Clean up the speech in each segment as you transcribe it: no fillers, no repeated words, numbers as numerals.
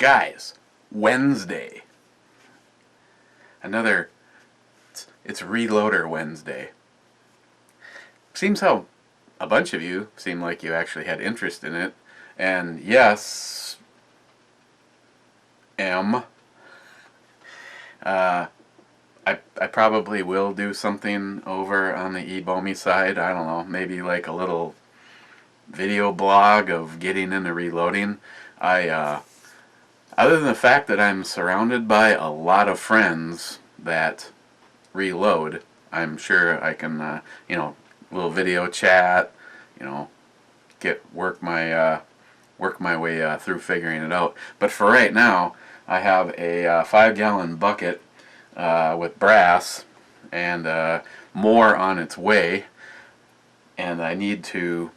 Guys, Wednesday. It's Reloader Wednesday. Seems how a bunch of you seem like you actually had interest in it. And yes, I probably will do something over on the ebomey side. I don't know, maybe like a little video blog of getting into reloading. Other than the fact that I'm surrounded by a lot of friends that reload, I'm sure I can, little video chat, work my way through figuring it out. But for right now, I have a 5-gallon bucket with brass, and more on its way, and I need to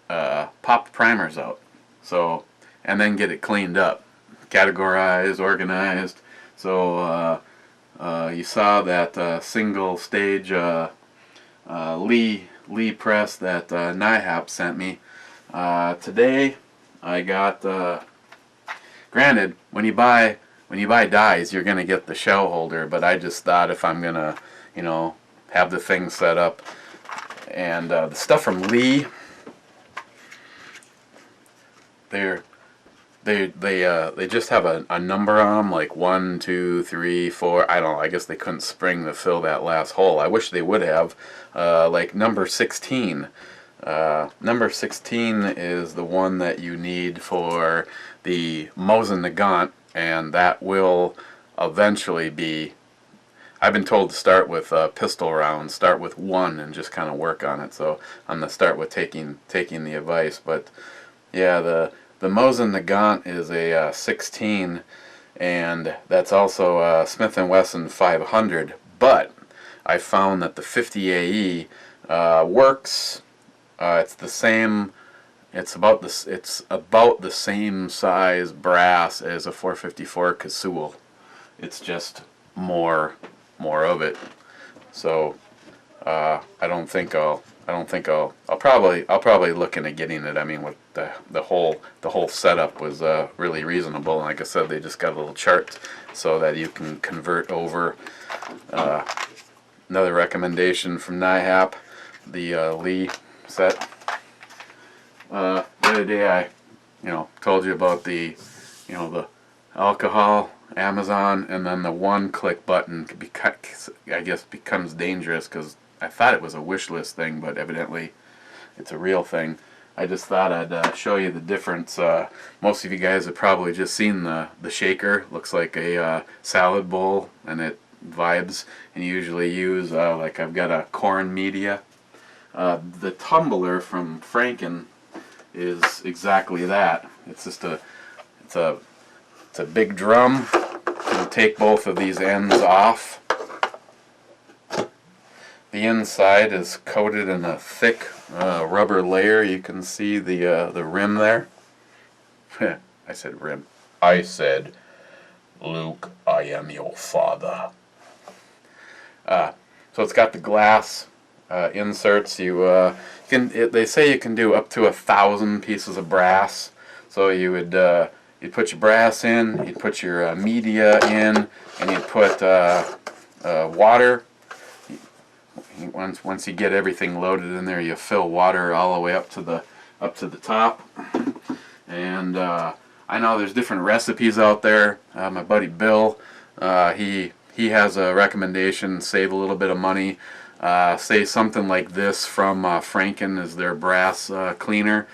pop the primers out, and then get it cleaned up, categorized, organized. So you saw that single stage Lee press that NIHAP sent me. Today I got, granted, when you buy dies, you're gonna get the shell holder, but I just thought if I'm gonna have the thing set up, and the stuff from Lee, they just have a number on them, like 1, 2, 3, 4. I don't know, I guess they couldn't spring to fill that last hole. I wish they would have. Like number 16. Number 16 is the one that you need for the Mosin Nagant, and that will eventually be, I've been told to start with pistol rounds, start with 1 and just kind of work on it. So I'm going to start with taking the advice. But yeah, the Mosin Nagant is a 16, and that's also a Smith & Wesson 500. But I found that the 50 AE works. It's the same. It's about the same size brass as a 454 Casull. It's just more of it. So I don't think I'll probably look into getting it. I mean, with the whole setup was really reasonable, and like I said, they just got a little chart so that you can convert over. Another recommendation from NIHAP, the Lee set. The other day I told you about the alcohol, Amazon, and then the one-click button I guess becomes dangerous, because I thought it was a wish list thing, but evidently it's a real thing. I just thought I'd show you the difference. Most of you guys have probably just seen the shaker. Looks like a salad bowl, and it vibes. And you usually use, like I've got a corn media. The tumbler from Franken is exactly that. It's just it's a big drum. You'll take both of these ends off. The inside is coated in a thick rubber layer. You can see the rim there. I said rim. I said, Luke, I am your father. So it's got the glass inserts. They say you can do up to 1,000 pieces of brass. So you'd put your brass in, you'd put your media in, and you'd put water. Once you get everything loaded in there, you fill water all the way up to the top. And I know there's different recipes out there. My buddy Bill, he has a recommendation: save a little bit of money. Say something like this from Franken is their brass cleaner.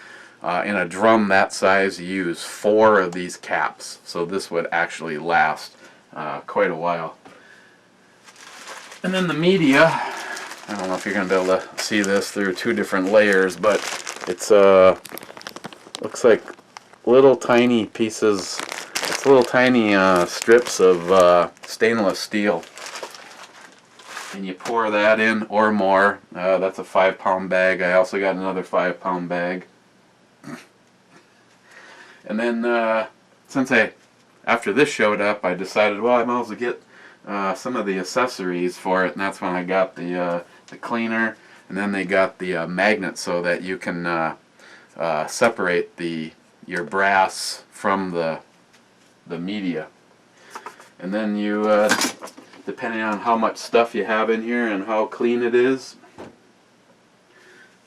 In a drum that size, you use 4 of these caps, so this would actually last quite a while. And then the media, I don't know if you're going to be able to see this through 2 different layers, but it's looks like little tiny pieces, it's little tiny strips of stainless steel. And you pour that in or more. That's a 5-pound bag. I also got another 5-pound bag. And then after this showed up, I decided, well, I might as well get some of the accessories for it, and that's when I got the cleaner, and then they got the magnet so that you can separate your brass from the the media. And then you, depending on how much stuff you have in here and how clean it is,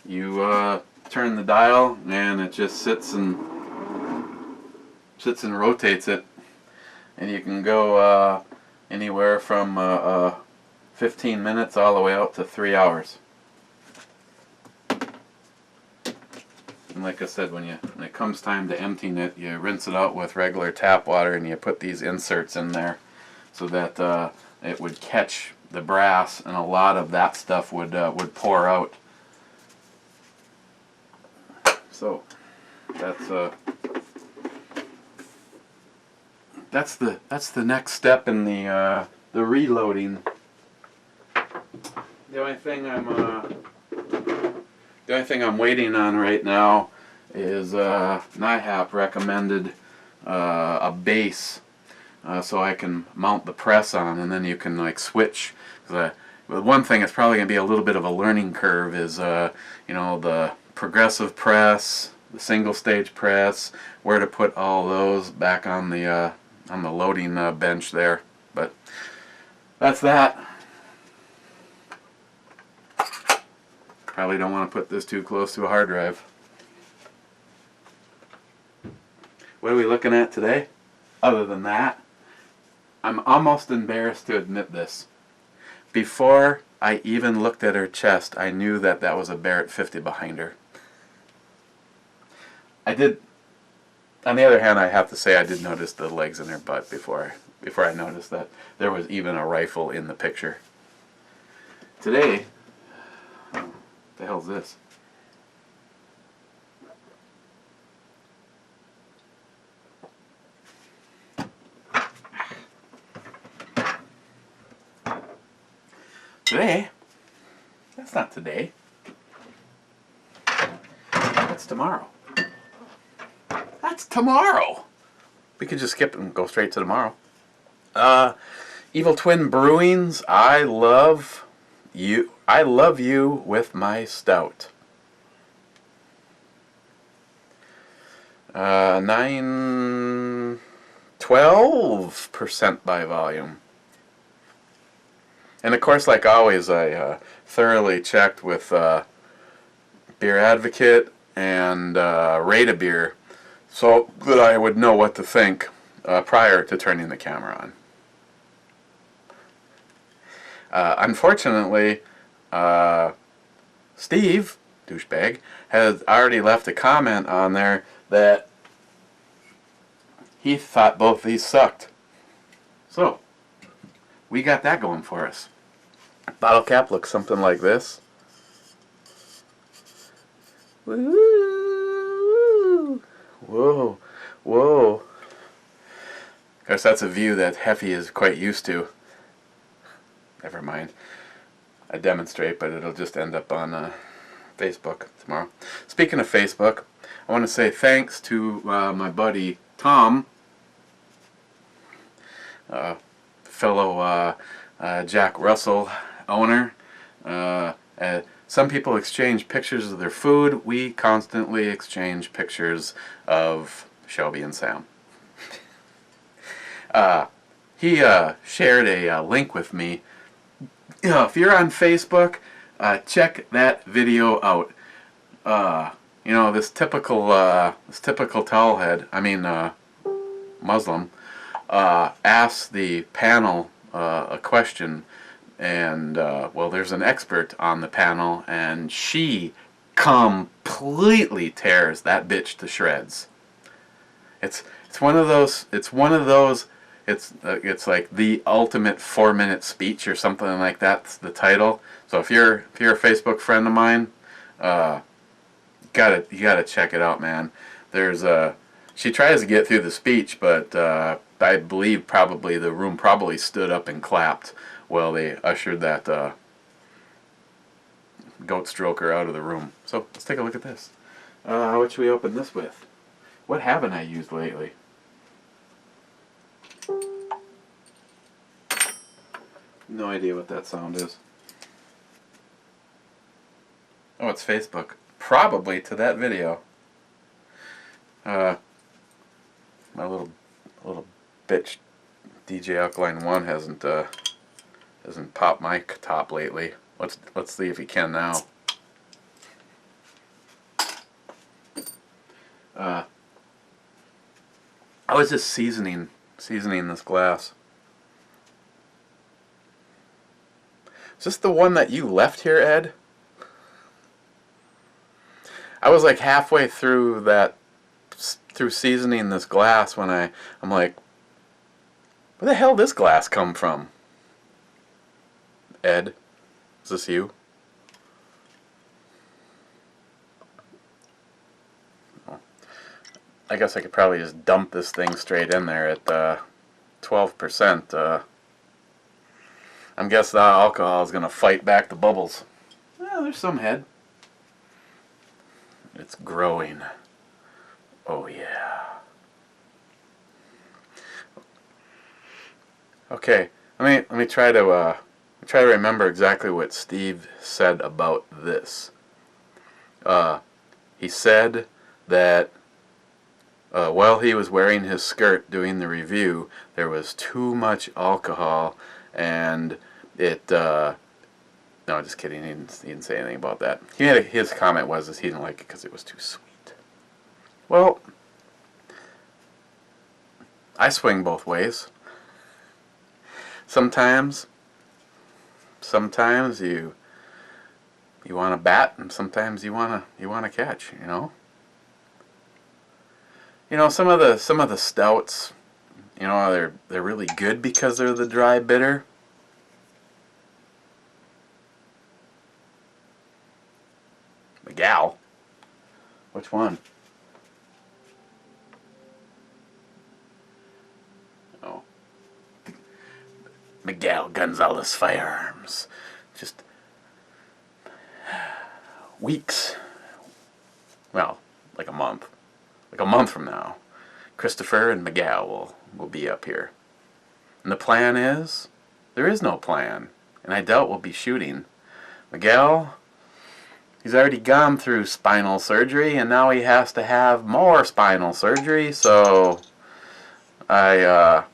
you turn the dial and it just sits and rotates it, and you can go anywhere from 15 minutes all the way out to 3 hours. And like I said, when it comes time to emptying it, you rinse it out with regular tap water, and you put these inserts in there so that it would catch the brass, and a lot of that stuff would pour out. So that's the next step in the reloading. The only thing I'm waiting on right now is NIHAP recommended a base so I can mount the press on, and then you can like switch. But one thing that's probably going to be a little bit of a learning curve is you know, the progressive press, the single stage press, where to put all those back on the loading bench there. But that's that. Probably don't want to put this too close to a hard drive. What are we looking at today? Other than that, I'm almost embarrassed to admit this. Before I even looked at her chest, I knew that that was a Barrett 50 behind her. I did. On the other hand, I have to say I did notice the legs in her butt before I noticed that there was even a rifle in the picture. Today, what the hell's this? Today? That's not today. That's tomorrow. That's tomorrow. We could just skip and go straight to tomorrow. EvilTwin Brewing's I Love You with My Stout. 12% by volume. And of course, like always, I thoroughly checked with Beer Advocate and Rate a Beer so that I would know what to think prior to turning the camera on. Unfortunately, Steve, douchebag, has already left a comment on there that he thought both these sucked. So, we got that going for us. Bottle cap looks something like this. Woo! Whoa, whoa. Of course, that's a view that Heffy is quite used to. Never mind. I demonstrate, but it'll just end up on Facebook tomorrow. Speaking of Facebook, I want to say thanks to my buddy Tom, fellow Jack Russell owner. Some people exchange pictures of their food. We constantly exchange pictures of Shelby and Sam. He shared a link with me. You know, if you're on Facebook, check that video out. You know, this typical towelhead, I mean Muslim, asks the panel a question, and well, there's an expert on the panel, and she completely tears that bitch to shreds. It's one of those. It's like the ultimate 4-minute speech or something like that's the title. So if you're a Facebook friend of mine, you gotta check it out, man. She tries to get through the speech, but I believe probably the room probably stood up and clapped while they ushered that goat stroker out of the room. So let's take a look at this. What should we open this with? What haven't I used lately? No idea what that sound is. Oh, it's Facebook. Probably to that video. My little Bitch, DJ Alkaline 1 hasn't popped my top lately. Let's see if he can now. I was just seasoning this glass. Is this the one that you left here, Ed? I was like halfway through seasoning this glass when I'm like, where the hell did this glass come from? Ed, is this you? I guess I could probably just dump this thing straight in there at 12%. I'm guessing the alcohol is going to fight back the bubbles. Well, there's some head. It's growing. Oh yeah. Okay, let me try to remember exactly what Steve said about this. He said that while he was wearing his skirt doing the review, there was too much alcohol, and it. No, just kidding. He didn't say anything about that. His comment was he didn't like it because it was too sweet. Well, I swing both ways. Sometimes you want to bat, and sometimes you want to catch. You know. You know, some of the stouts, you know, they're really good because they're the dry bitter. Miguel. Which one? Oh. Miguel Gonzalez Firearms. Just weeks. Well, like a month. Like a month from now, Christopher and Miguel will be up here. And the plan is, there is no plan. And I doubt we'll be shooting. Miguel, he's already gone through spinal surgery, and now he has to have more spinal surgery. So I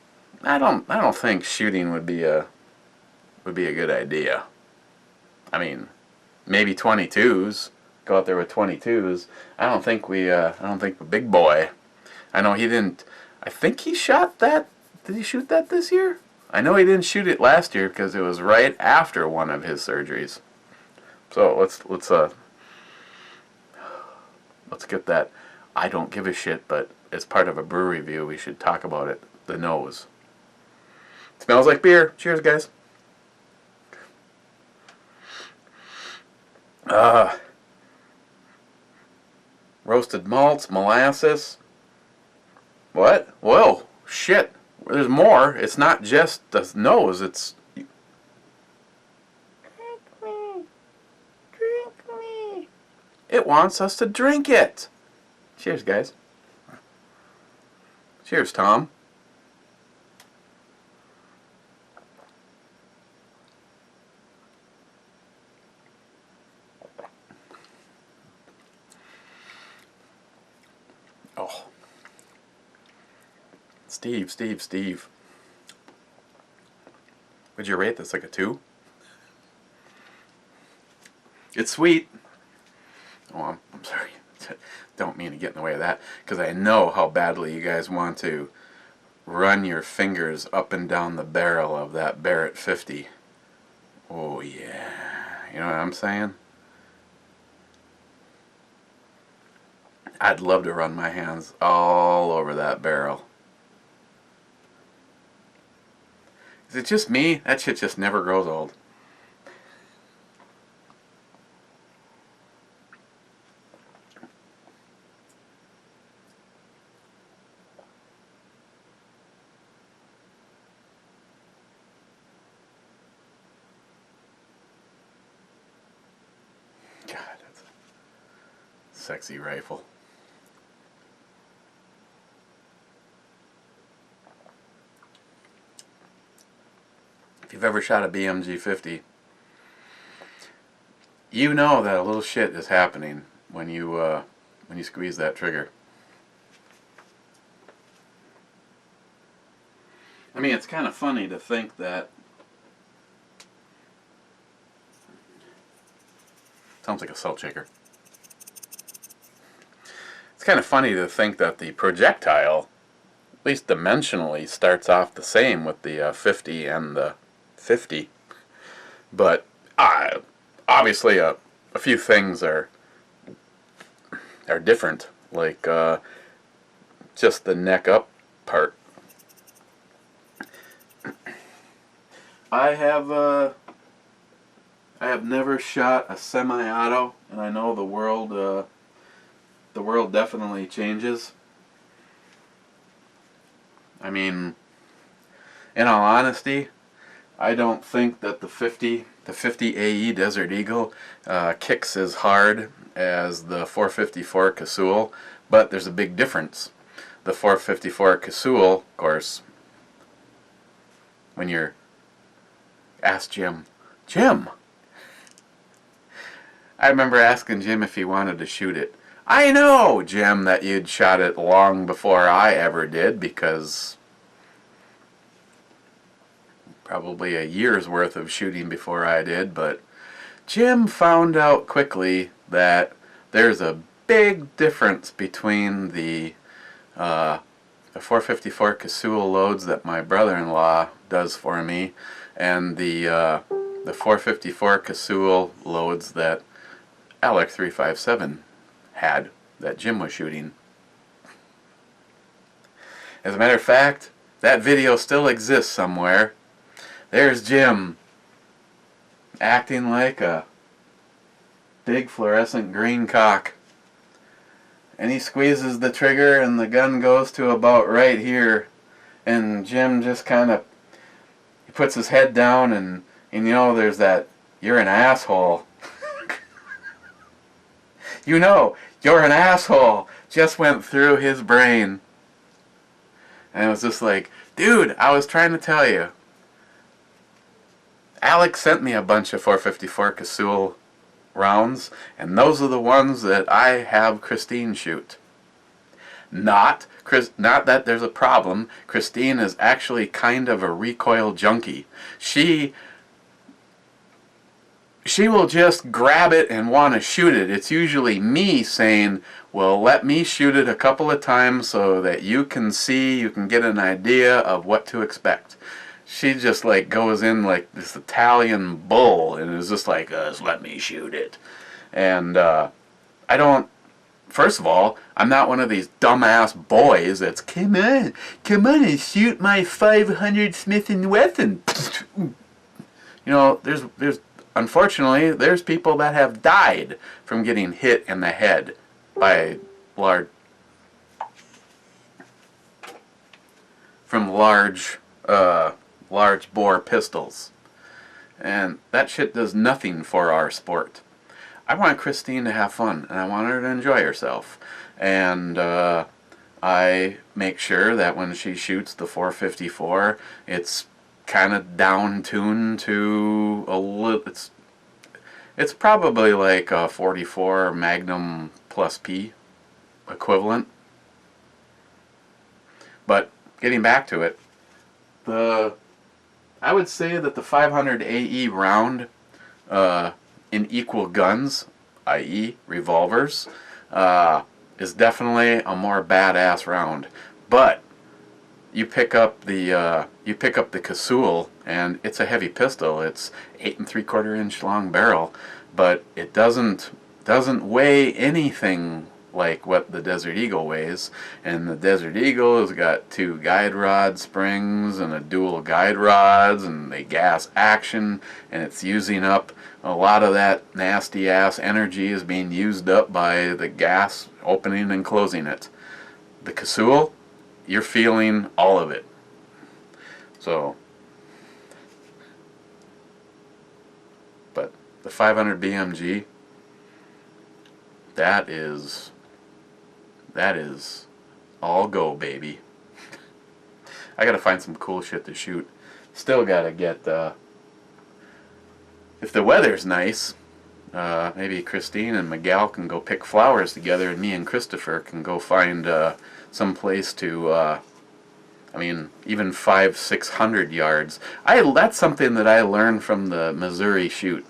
don't think shooting would be a good idea. I mean, maybe 22s. Go out there with 22s. I don't think the big boy. I know he didn't. I think he shot that. Did he shoot that this year? I know he didn't shoot it last year because it was right after one of his surgeries. So let's get that. I don't give a shit, but as part of a brew review, we should talk about it. The nose. It smells like beer. Cheers, guys. Roasted malts, molasses. What? Whoa, shit. There's more. It's not just the nose. It's... Drink me. Drink me. It wants us to drink it. Cheers, guys. Cheers, Tom. Oh. Steve. Would you rate this like a 2? It's sweet. Oh, I'm sorry. Don't mean to get in the way of that, because I know how badly you guys want to run your fingers up and down the barrel of that Barrett 50. Oh yeah. You know what I'm saying? I'd love to run my hands all over that barrel. Is it just me? That shit just never grows old. God, that's a sexy rifle. If you've ever shot a BMG 50, you know that a little shit is happening when you squeeze that trigger. I mean, it's kind of funny to think that... Sounds like a salt shaker. It's kind of funny to think that the projectile, at least dimensionally, starts off the same with the 50 and the 50. But obviously a few things are different, like just the neck up part. I have never shot a semi-auto, and I know the world definitely changes. I mean, in all honesty, I don't think that the 50 AE Desert Eagle kicks as hard as the 454 Casull, but there's a big difference. The 454 Casull, of course, when you're asked Jim, I remember asking Jim if he wanted to shoot it. I know, Jim, that you'd shot it long before I ever did, because probably a year's worth of shooting before I did, but Jim found out quickly that there's a big difference between the 454 Casull loads that my brother-in-law does for me and the 454 Casull loads that Alec 357 had, that Jim was shooting. As a matter of fact, that video still exists somewhere. There's Jim acting like a big fluorescent green cock. And he squeezes the trigger and the gun goes to about right here. And Jim just kind of, he puts his head down and you know there's that, you're an asshole. You know, you're an asshole just went through his brain. And it was just like, dude, I was trying to tell you. Alex sent me a bunch of 454 Casull rounds, and those are the ones that I have Christine shoot. Not that there's a problem. Christine is actually kind of a recoil junkie. She will just grab it and want to shoot it. It's usually me saying, well, let me shoot it a couple of times so that you can see, you can get an idea of what to expect. She just like goes in like this Italian bull and is just like, let me shoot it. And I don't, first of all, I'm not one of these dumbass boys that's, come on and shoot my 500 Smith & Wesson. You know, there's unfortunately, there's people that have died from getting hit in the head by large bore pistols. And that shit does nothing for our sport. I want Christine to have fun, and I want her to enjoy herself. And I make sure that when she shoots the 454, it's kind of down-tuned to a little... It's probably like a 44 Magnum plus P equivalent. But getting back to it, I would say that the 500 AE round in equal guns, i.e. revolvers, is definitely a more badass round. But you pick up the Casull, and it's a heavy pistol. It's 8 3/4 inch long barrel, but it doesn't weigh anything like what the Desert Eagle weighs. And the Desert Eagle has got 2 guide rod springs and a dual guide rods, and they gas action, and it's using up a lot of that nasty ass energy is being used up by the gas opening and closing it. The Casull, you're feeling all of it. So, but the 500 BMG, that is all go, baby. I gotta find some cool shit to shoot. Still gotta get, if the weather's nice, maybe Christine and Miguel can go pick flowers together, and me and Christopher can go find some place to I mean, even 500-600 yards. That's something that I learned from the Missouri shoot.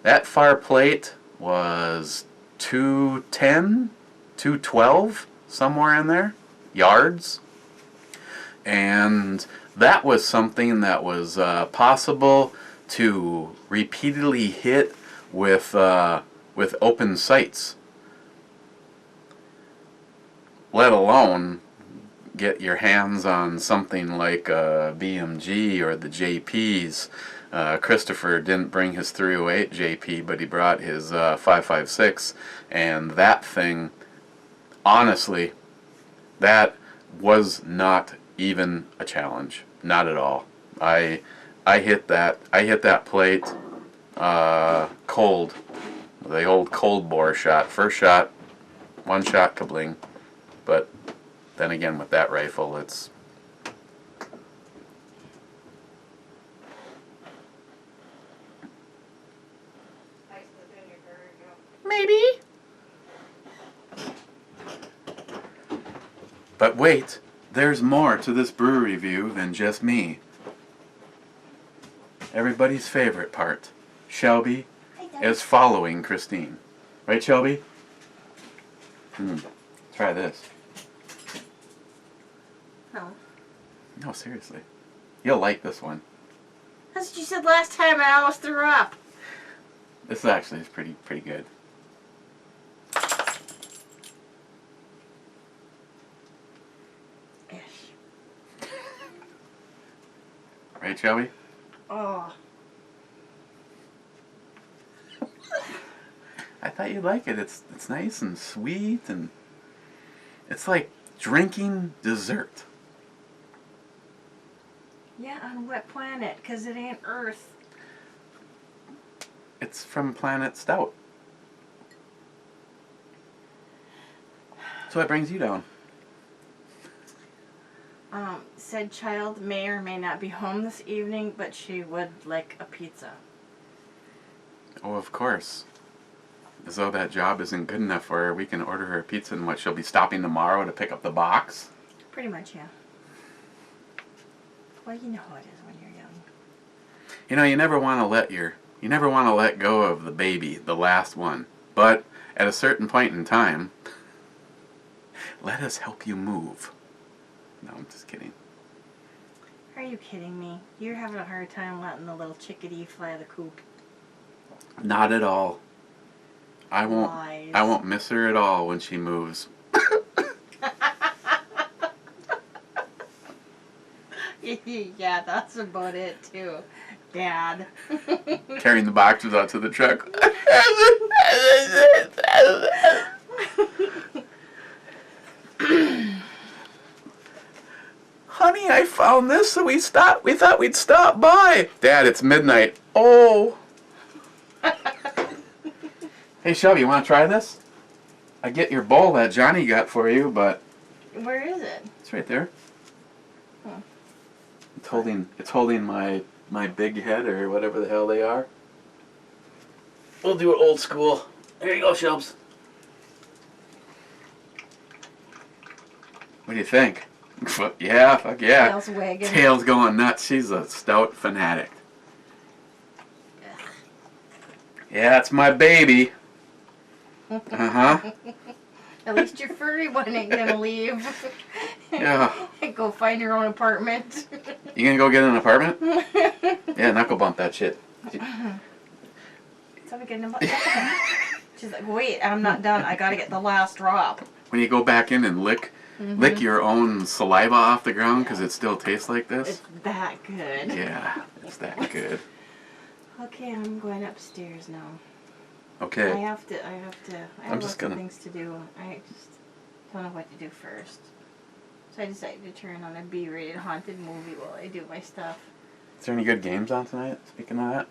That far plate was 210, 212, somewhere in there, yards. And that was something that was possible to repeatedly hit with open sights, let alone get your hands on something like a BMG or the JPs. Christopher didn't bring his 308 JP, but he brought his 556, and that thing, honestly, that was not even a challenge. Not at all. I hit that plate cold. The old cold bore shot. First shot, one shot, kabling. But then again, with that rifle, it's... Maybe. But wait, there's more to this brew review than just me. Everybody's favorite part. Shelby is following Christine. Right, Shelby? Try this. No. No, seriously. You'll like this one. That's what you said last time and I almost threw up. This actually is pretty good. Ish. Right, Shelby? Oh. I thought you'd like it. It's nice and sweet, and it's like drinking dessert. Yeah, on a wet planet, because it ain't Earth. It's from Planet Stout. So what brings you down? Said child may or may not be home this evening, but she would like a pizza. Oh, of course. As though that job isn't good enough for her, we can order her a pizza, and what, she'll be stopping tomorrow to pick up the box? Pretty much, yeah. Well, you know how it is when you're young. You know, you never want to let go of the baby, the last one. But at a certain point in time, let us help you move. No, I'm just kidding. Are you kidding me? You're having a hard time letting the little chickadee fly the coop. Not at all. I won't. Lies. I won't miss her at all when she moves. Yeah, that's about it too, Dad. Carrying the boxes out to the truck. Honey, I found this, so we thought we'd stop by. Dad, it's midnight. Oh. Hey, Shelby, you want to try this? I get your bowl that Johnny got for you, but... Where is it? It's right there. Hmm. It's holding my big head, or whatever the hell they are. We'll do it old school. There you go, Shelbs. What do you think? Yeah, fuck yeah. Tail's wagging. Tail's going nuts. She's a stout fanatic. Ugh. Yeah, it's my baby. Uh-huh. At least your furry one ain't gonna leave. Yeah. Go find your own apartment. You gonna go get an apartment? Yeah, knuckle bump that shit. So we get She's like, wait, I'm not done. I gotta get the last drop. When you go back in and lick your own saliva off the ground because it still tastes like this. It's that good. Yeah, it's that good. Okay, I'm going upstairs now. Okay. I have lots of things to do. I just don't know what to do first. So I decided to turn on a B-rated haunted movie while I do my stuff. Is there any good games on tonight? Speaking of that.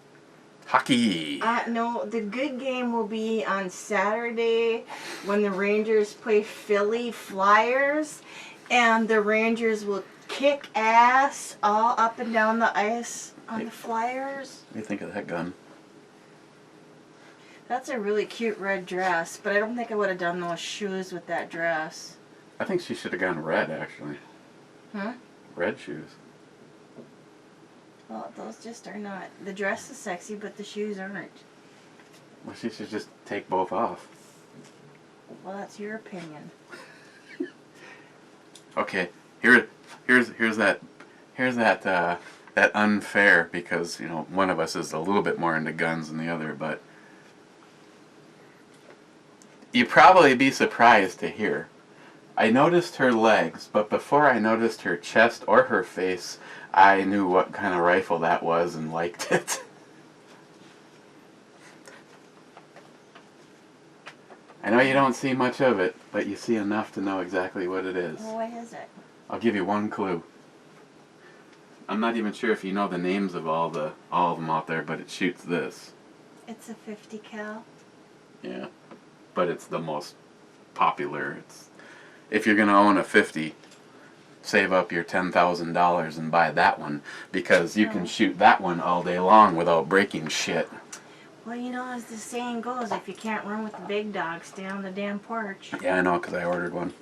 Hockey. No, the good game will be on Saturday when the Rangers play Philly Flyers, and the Rangers will kick ass all up and down the ice on the Flyers. What do you think of that gun? That's a really cute red dress, but I don't think I would have done those shoes with that dress. I think she should have gone red, actually. Huh? Red shoes. Well, those just are not. The dress is sexy, but the shoes aren't. Well, she should just take both off. Well, that's your opinion. Okay, here's that that unfair, because you know one of us is a little bit more into guns than the other, but you'd probably be surprised to hear. I noticed her legs, but before I noticed her chest or her face, I knew what kind of rifle that was and liked it. I know you don't see much of it, but you see enough to know exactly what it is. Well, what is it? I'll give you one clue. I'm not even sure if you know the names of all of them out there, but it shoots this. It's a 50 cal. Yeah, but it's the most popular. If you're gonna own a 50, save up your $10,000 and buy that one, because you can shoot that one all day long without breaking shit. Well, you know, as the saying goes, if you can't run with the big dog, stay on the damn porch. Yeah, I know, because I ordered one.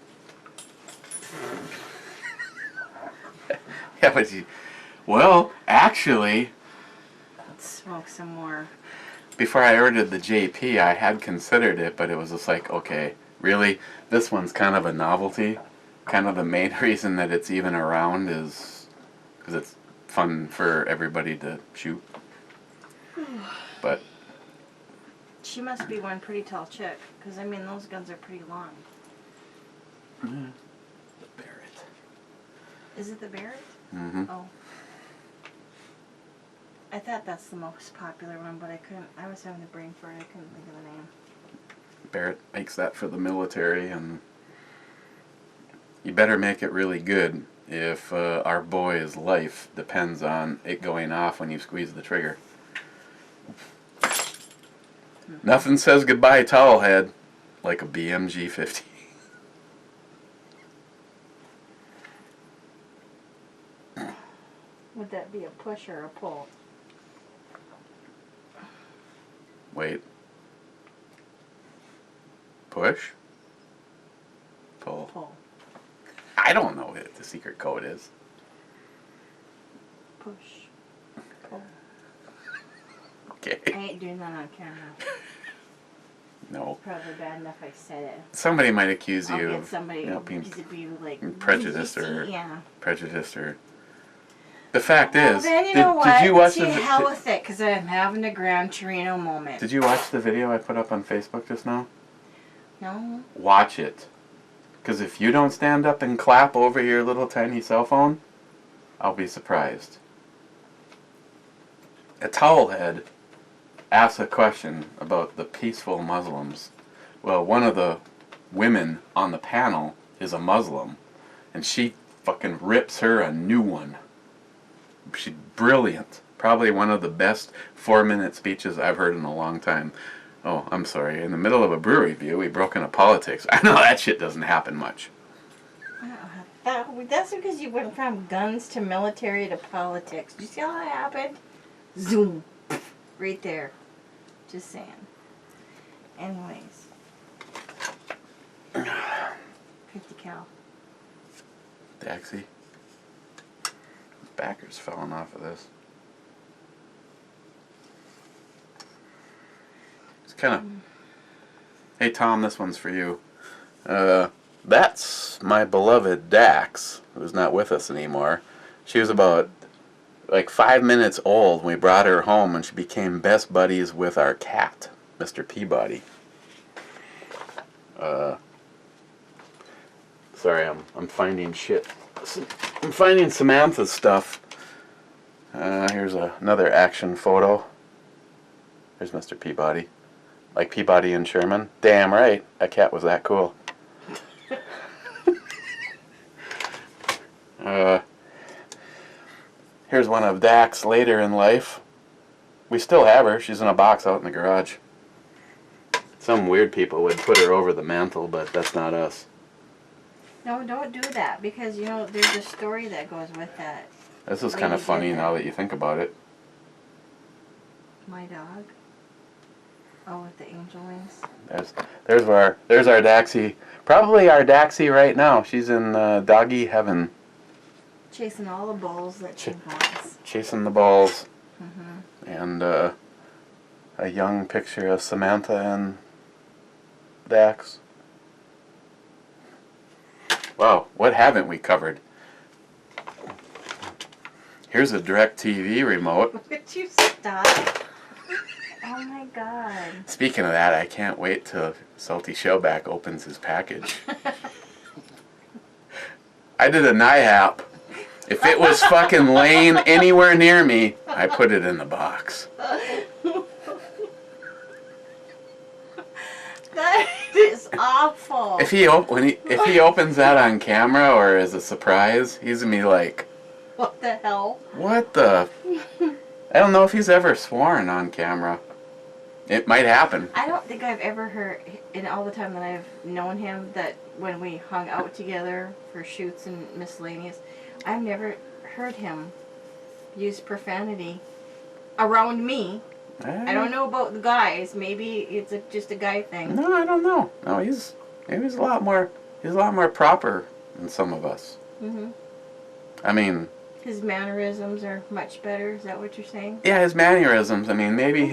Yeah, but well, actually, Let's smoke some more. before I ordered the JP, I had considered it, but it was just like, okay, really? This one's kind of a novelty. Kind of the main reason that it's even around is because it's fun for everybody to shoot. But She must be one pretty tall chick, because, I mean, those guns are pretty long. the Barrett. Is it the Barrett? Mm-hmm. Oh. I thought that's the most popular one, but I was having the brain fart, I couldn't think of the name. Barrett makes that for the military, and you better make it really good if our boy's life depends on it going off when you squeeze the trigger. Nothing says goodbye towelhead like a BMG 50. Would that be a push or a pull? Wait. Push? Pull. Pull. I don't know what the secret code is. Push. Pull. Okay. I ain't doing that on camera. No. Probably bad enough I said it. Somebody might accuse I'll you get of somebody being to be like prejudiced or yeah. prejudiced or. The fact Well, is, then you know what? did you watch See, hell with it, because I'm having a Gran Torino moment. Did you watch the video I put up on Facebook just now? No. Watch it. Because if you don't stand up and clap over your little tiny cell phone, I'll be surprised. A towelhead asks a question about the peaceful Muslims. Well, one of the women on the panel is a Muslim, and she fucking rips her a new one. She's brilliant. Probably one of the best 4-minute speeches I've heard in a long time. Oh, I'm sorry. In the middle of a brew review, we broke into politics. I know that shit doesn't happen much. That's because you went from guns to military to politics. Do you see how that happened? Zoom. Right there. Just saying. Anyways. 50 cal. Daxi. Backer's falling off of this. It's kind of... Hey Tom, this one's for you. That's my beloved Dax, who's not with us anymore. She was about like 5 minutes old when we brought her home, and she became best buddies with our cat, Mr. Peabody. Sorry, I'm finding shit. I'm finding Samantha's stuff. Here's another action photo. There's Mr. Peabody. Like Peabody and Sherman. Damn right, that cat was that cool. Here's one of Dax later in life. We still have her. She's in a box out in the garage. Some weird people would put her over the mantle, but that's not us. No, don't do that, because, you know, there's a story that goes with that. This is kind of funny now that you think about it. My dog. Oh, with the angel wings. There's our Daxi. Probably our Daxi right now. She's in doggy heaven. Chasing all the balls that she wants. Chasing the balls. And a young picture of Samantha and Dax. Wow, what haven't we covered? Here's a DirecTV remote. Would you stop? Oh my god. Speaking of that, I can't wait till Salty Shellback opens his package. I did a NIHAP. If it was fucking laying anywhere near me, I put it in the box. That is awful. If he opens that on camera or as a surprise, he's gonna be like, What the hell? what the? I don't know if he's ever sworn on camera. It might happen. I don't think I've ever heard, in all the time that I've known him, that when we hung out together for shoots and miscellaneous, I've never heard him use profanity around me. I don't know about the guys. Maybe it's just a guy thing. No, I don't know. No, he's a lot more proper than some of us. I mean, his mannerisms are much better. Is that what you're saying? yeah, his mannerisms. I mean, maybe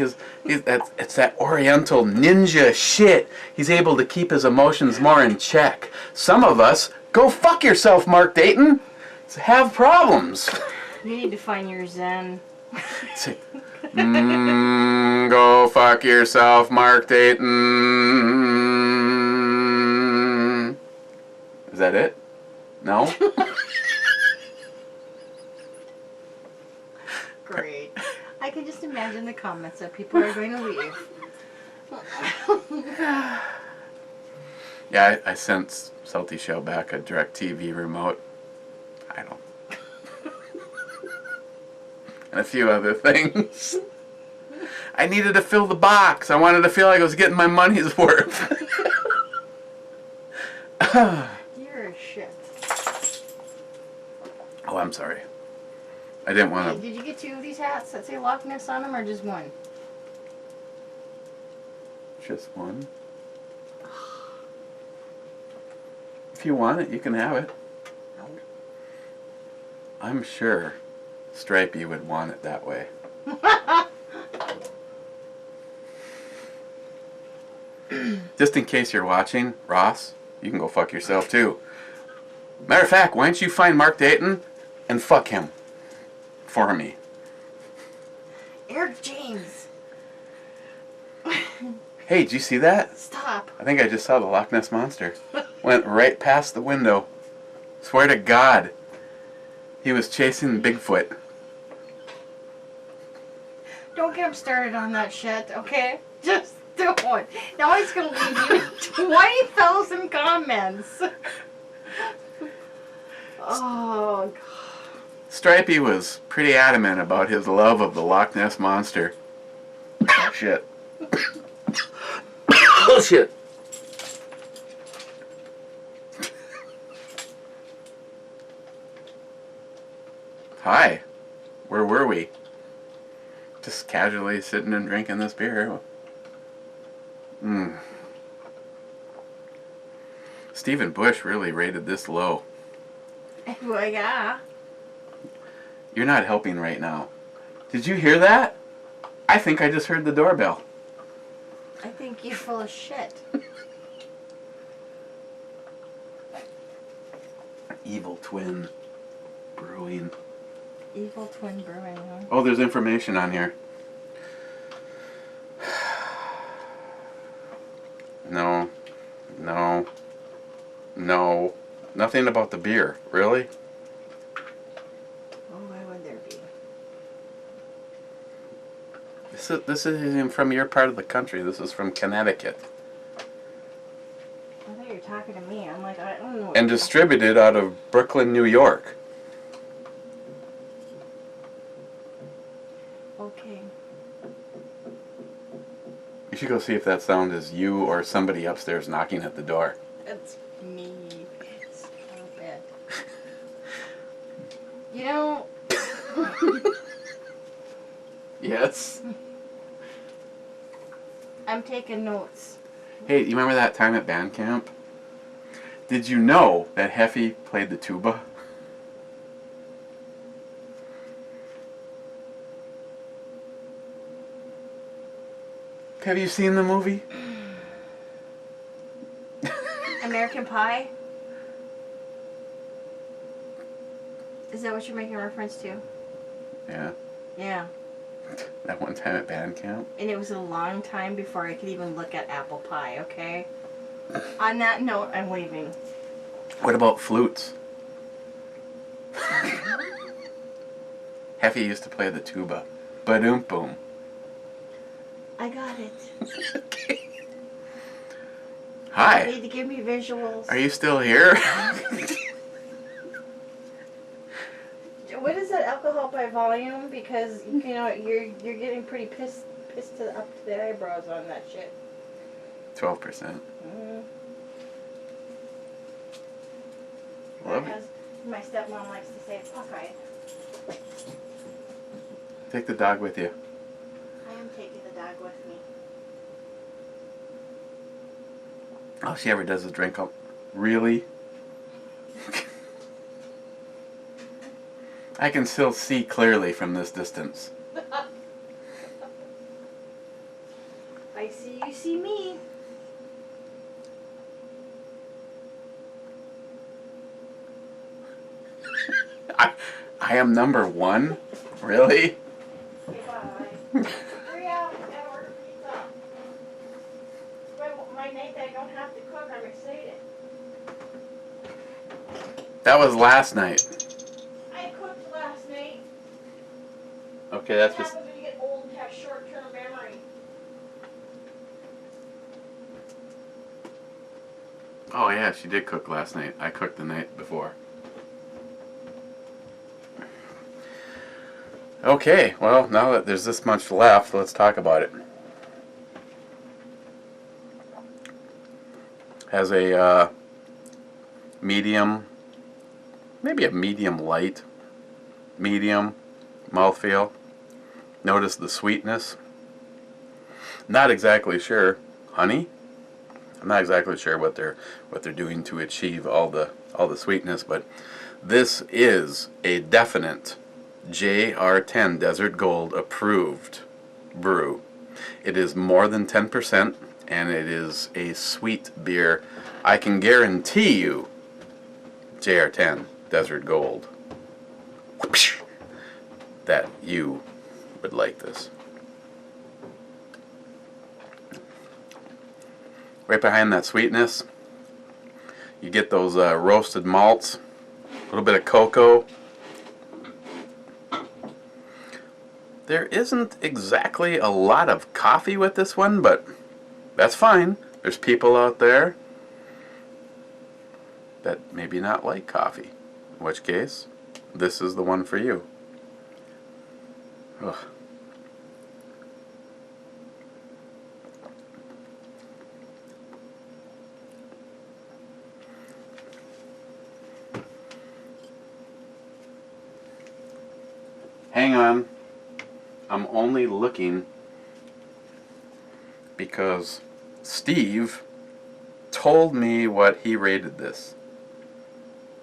it's that Oriental ninja shit. He's able to keep his emotions more in check. Some of us, go fuck yourself, Mark Dayton. Have problems. You need to find your zen. Go fuck yourself, Mark Dayton. Is that it? No? Great. I can just imagine the comments that people are going to leave. Yeah, I sent Salty Shellback a DirecTV remote. I don't. And a few other things. I needed to fill the box. I wanted to feel like I was getting my money's worth. You're a shit. Oh, I'm sorry. I didn't want to. Did you get 2 of these hats that say Loch Ness on them, or just one? Just one. If you want it, you can have it. No. I'm sure Stripey would want it that way. Just in case you're watching, Ross, you can go fuck yourself too. Matter of fact, why don't you find Mark Dayton and fuck him for me? Eric James. Hey, did you see that? Stop. I think I just saw the Loch Ness Monster. Went right past the window. Swear to God. He was chasing Bigfoot. Don't get him started on that shit, okay? Just don't. Now he's going to leave you 20,000 comments. Oh, God. Stripey was pretty adamant about his love of the Loch Ness Monster. Shit. Oh, shit. Hi. Where were we? Just casually sitting and drinking this beer. Stephen Bush really rated this low. Well, yeah. You're not helping right now. Did you hear that? I think I just heard the doorbell. I think you're full of shit. EvilTwin Brewing. EvilTwin Brewing, huh? Oh, there's information on here. No. No. No. Nothing about the beer. Really? Oh, why would there be? This isn't from your part of the country. This is from Connecticut. I thought you were talking to me. I'm like, I don't know. And distributed out of Brooklyn, New York. Okay. You should go see if that sound is you or somebody upstairs knocking at the door. That's me. Stop it. You know... Yes. I'm taking notes. Hey, you remember that time at band camp? Did you know that Heffy played the tuba? Have you seen the movie? American Pie? Is that what you're making reference to? Yeah. Yeah. That one time at band camp. And it was a long time before I could even look at apple pie, okay? On that note, I'm leaving. What about flutes? Heffy used to play the tuba. Ba-doom boom. I got it. Okay. You Hi. need to give me visuals. Are you still here? What is that alcohol by volume? Because you know you're getting pretty pissed up to the eyebrows on that shit. 12%. Love it. As my stepmom likes to say, puck-eyed. Take the dog with you. I am taking the dog with me. All she ever does is drink up. Really? I can still see clearly from this distance. I see you see me. I am number one? Really? Okay, bye. Hurry up and order pizza. My night that I don't have to cook, I'm excited. That was last night. I cooked last night. Okay, that's What just... happens when you get old and have short-term memory? Oh yeah, she did cook last night. I cooked the night before. Okay, well, now that there's this much left, let's talk about it. Has a medium, maybe a medium light, medium mouthfeel. Notice the sweetness. Not exactly sure. Honey? I'm not exactly sure what they're doing to achieve all the sweetness, but this is a definite JR10 Desert Gold approved brew. It is more than 10% and it is a sweet beer. I can guarantee you JR10 Desert Gold that you would like this. Right behind that sweetness, you get those roasted malts, a little bit of cocoa. There isn't exactly a lot of coffee with this one, but that's fine. There's people out there that maybe not like coffee, in which case, this is the one for you. Ugh. Hang on. I'm only looking because Steve told me what he rated this.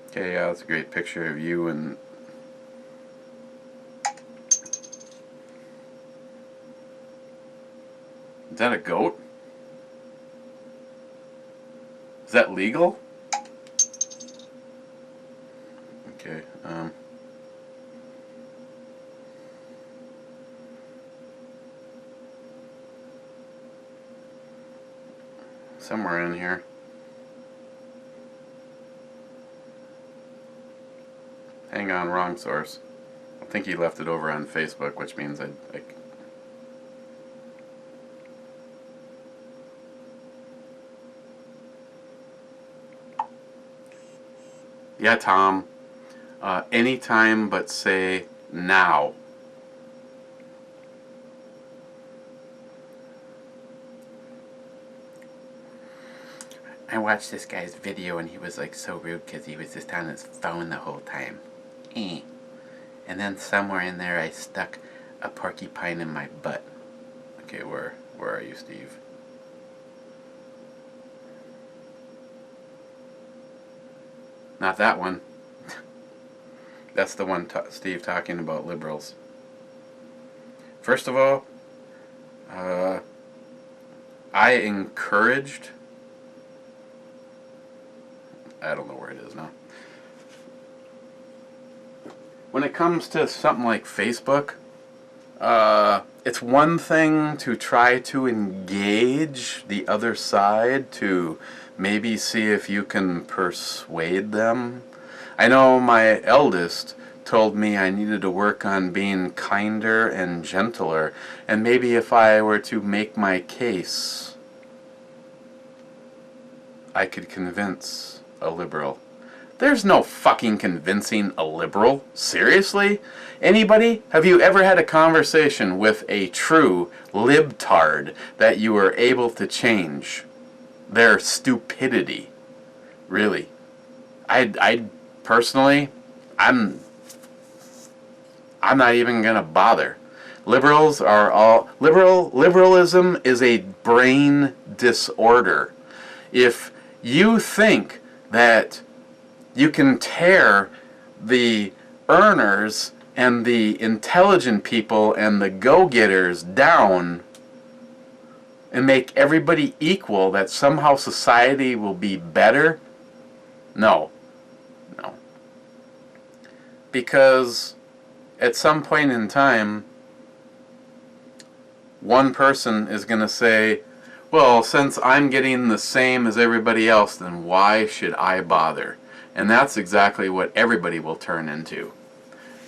Okay, yeah, that's a great picture of you and... Is that a goat? Is that legal? Okay, somewhere in here. Hang on, wrong source. I think he left it over on Facebook, which means I yeah, Tom. Anytime but say now. I watched this guy's video and he was like so rude because he was just on his phone the whole time. And then somewhere in there I stuck a porcupine in my butt. Okay, where are you, Steve? Not that one. That's the one Steve talking about liberals. First of all, I encouraged, I don't know where it is now. When it comes to something like Facebook, it's one thing to try to engage the other side to maybe see if you can persuade them. I know my eldest told me I needed to work on being kinder and gentler, and maybe if I were to make my case, I could convince a liberal. There's no fucking convincing a liberal. Seriously? Anybody? Have you ever had a conversation with a true libtard that you were able to change their stupidity? Really? I personally, I'm not even gonna bother. Liberals are all liberalism is a brain disorder. If you think that you can tear the earners and the intelligent people and the go-getters down and make everybody equal, that somehow society will be better, no. Because at some point in time, one person is going to say, well, since I'm getting the same as everybody else, then why should I bother? And that's exactly what everybody will turn into.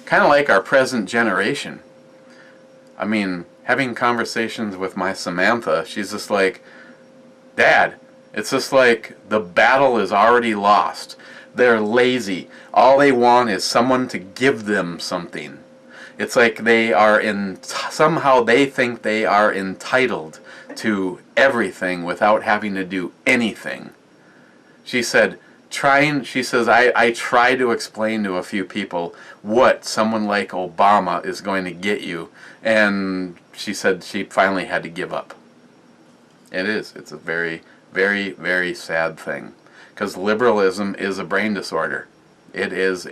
Kind of like our present generation. I mean, having conversations with my Samantha, she's just like, Dad, it's just like the battle is already lost. They're lazy. All they want is someone to give them something. It's like they are somehow they think they are entitled to everything without having to do anything. She said, I try to explain to a few people what someone like Obama is going to get you, and she said she finally had to give up. It's a very, very, very sad thing, because liberalism is a brain disorder. It is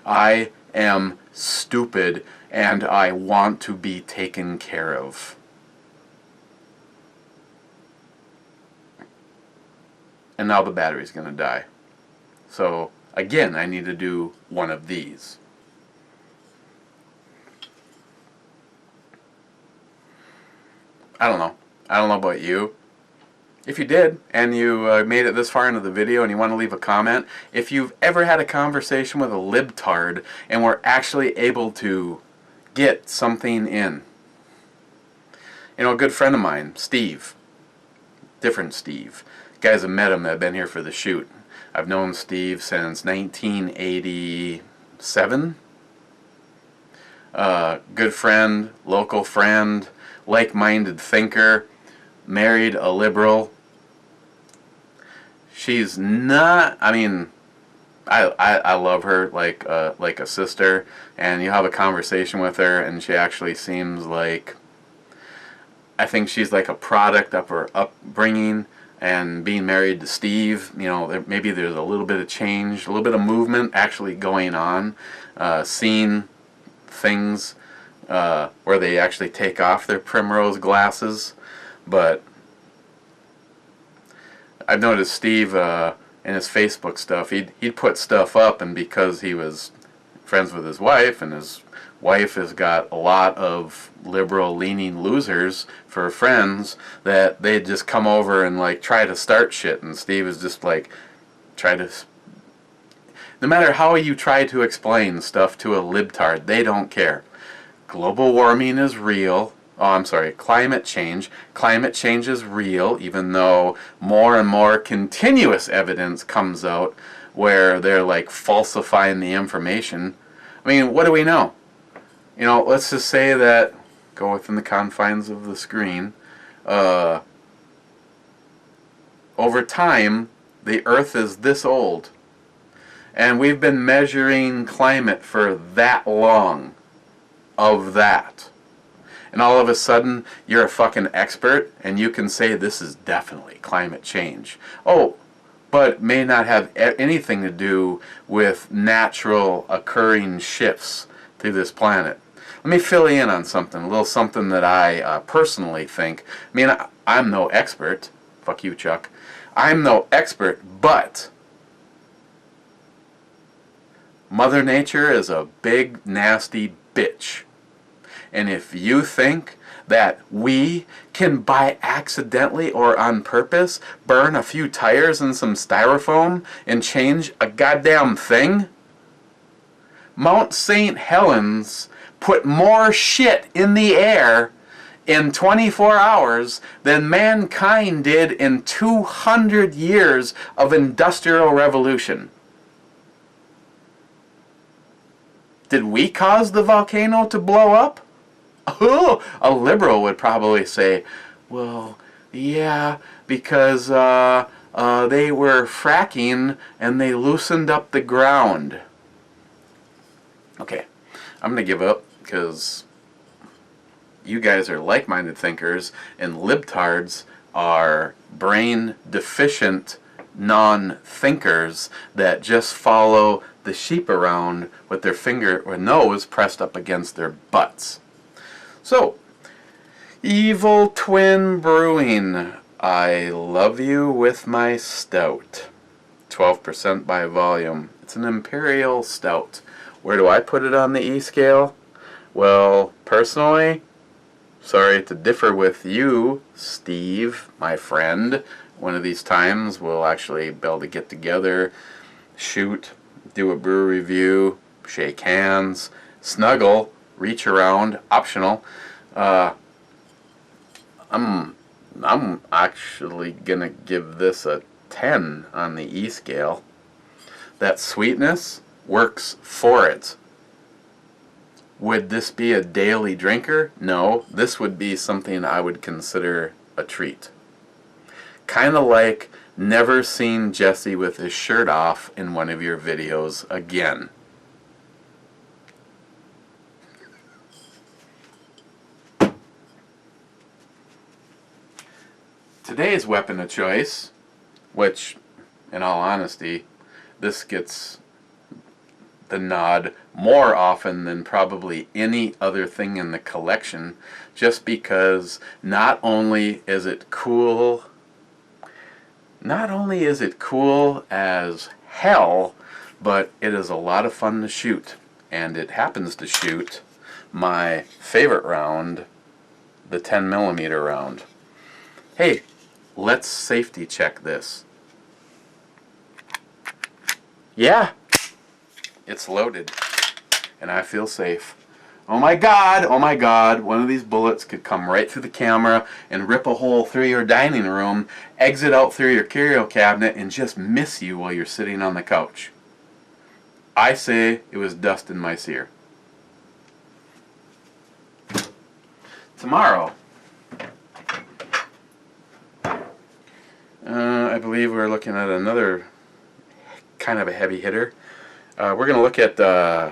I am stupid and I want to be taken care of. And now the battery's going to die. So, again, I need to do one of these. I don't know. I don't know about you. If you did, and you made it this far into the video and you want to leave a comment, if you've ever had a conversation with a libtard and were actually able to get something in. You know, a good friend of mine, Steve. Different Steve. Guys have met him that have been here for the shoot. I've known Steve since 1987. Good friend, local friend, like-minded thinker, married a liberal. She's not, I mean, I love her like a sister, and you have a conversation with her and she actually seems like, I think she's like a product of her upbringing. And being married to Steve, you know, maybe there's a little bit of change, a little bit of movement actually going on. Seeing things where they actually take off their primrose glasses. But I've noticed Steve in his Facebook stuff, he'd put stuff up, and because he was friends with his wife, and his wife has got a lot of liberal-leaning losers for friends, that they'd just come over and like try to start shit, and Steve is just like, no matter how you try to explain stuff to a libtard, they don't care. Global warming is real. Oh, I'm sorry, climate change. Climate change is real, even though more and more continuous evidence comes out where they're like falsifying the information. I mean, what do we know? You know, let's just say that, go within the confines of the screen, over time, the Earth is this old. And we've been measuring climate for that long of that. And all of a sudden, you're a fucking expert, and you can say this is definitely climate change. Oh, but may not have anything to do with natural occurring shifts to this planet. let me fill you in on something, a little something that I personally think. I mean, I'm no expert. Fuck you, Chuck. I'm no expert, but Mother Nature is a big, nasty bitch. And if you think that we can by accidentally or on purpose burn a few tires and some styrofoam and change a goddamn thing, Mount St. Helens put more shit in the air in 24 hours than mankind did in 200 years of industrial revolution. Did we cause the volcano to blow up? Oh, a liberal would probably say, well, yeah, because they were fracking and they loosened up the ground. Okay, I'm going to give up because you guys are like-minded thinkers and libtards are brain-deficient non-thinkers that just follow the sheep around with their finger or nose pressed up against their butts. So, EvilTwin Brewing, I love you with my stout. 12% by volume. It's an Imperial Stout. Where do I put it on the E scale? Well, personally, sorry to differ with you, Steve, my friend. One of these times we'll actually be able to get together, shoot, do a brew review, shake hands, snuggle, reach around, optional. I'm actually gonna give this a 10 on the E scale. That sweetness works for it. Would this be a daily drinker? No, this would be something I would consider a treat. Kind of like never seen Jesse with his shirt off in one of your videos again. Today's weapon of choice, which, in all honesty, this gets the nod more often than probably any other thing in the collection, just because not only is it cool as hell, but it is a lot of fun to shoot. And it happens to shoot my favorite round, the 10mm round. Hey, let's safety check this. Yeah, it's loaded, and I feel safe. Oh my God, one of these bullets could come right through the camera and rip a hole through your dining room, exit out through your curio cabinet, and just miss you while you're sitting on the couch. I say it was dust in my sear. Tomorrow, I believe we're looking at another kind of a heavy hitter. We're going to look at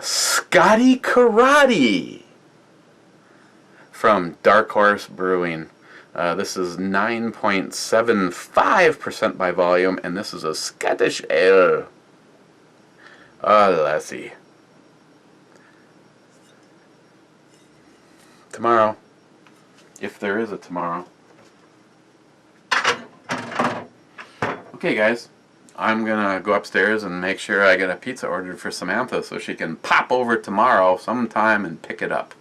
Scotty Karate from Dark Horse Brewing. This is 9.75% by volume, and this is a Scottish ale. Lassie. Tomorrow, if there is a tomorrow. Okay, guys. I'm gonna go upstairs and make sure I get a pizza ordered for Samantha so she can pop over tomorrow sometime and pick it up.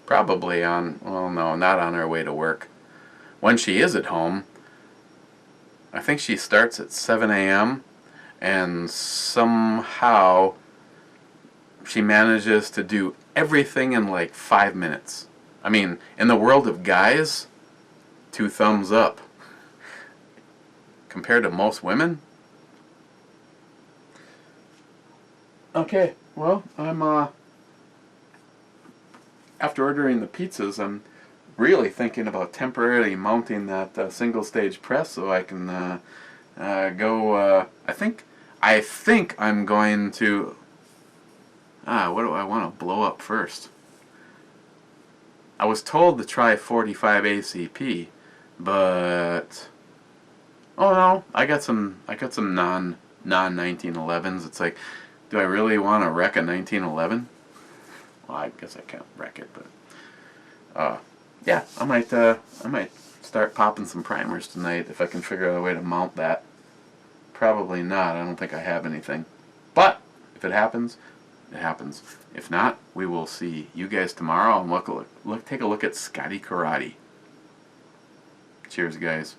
Probably on, well, no, not on her way to work. When she is at home, I think she starts at 7 a.m. and somehow she manages to do everything in like 5 minutes. I mean, in the world of guys, 2 thumbs up. Compared to most women. Okay, well, I'm, after ordering the pizzas, I'm really thinking about temporarily mounting that single-stage press so I can go, I think I'm going to, what do I want to blow up first? I was told to try 45 ACP, but, oh no, I got some non-1911s. It's like, do I really want to wreck a 1911? Well, I guess I can't wreck it, but yeah, I might start popping some primers tonight if I can figure out a way to mount that. Probably not. I don't think I have anything. But if it happens, it happens. If not, we will see you guys tomorrow and take a look at Scotty Karate. Cheers, guys.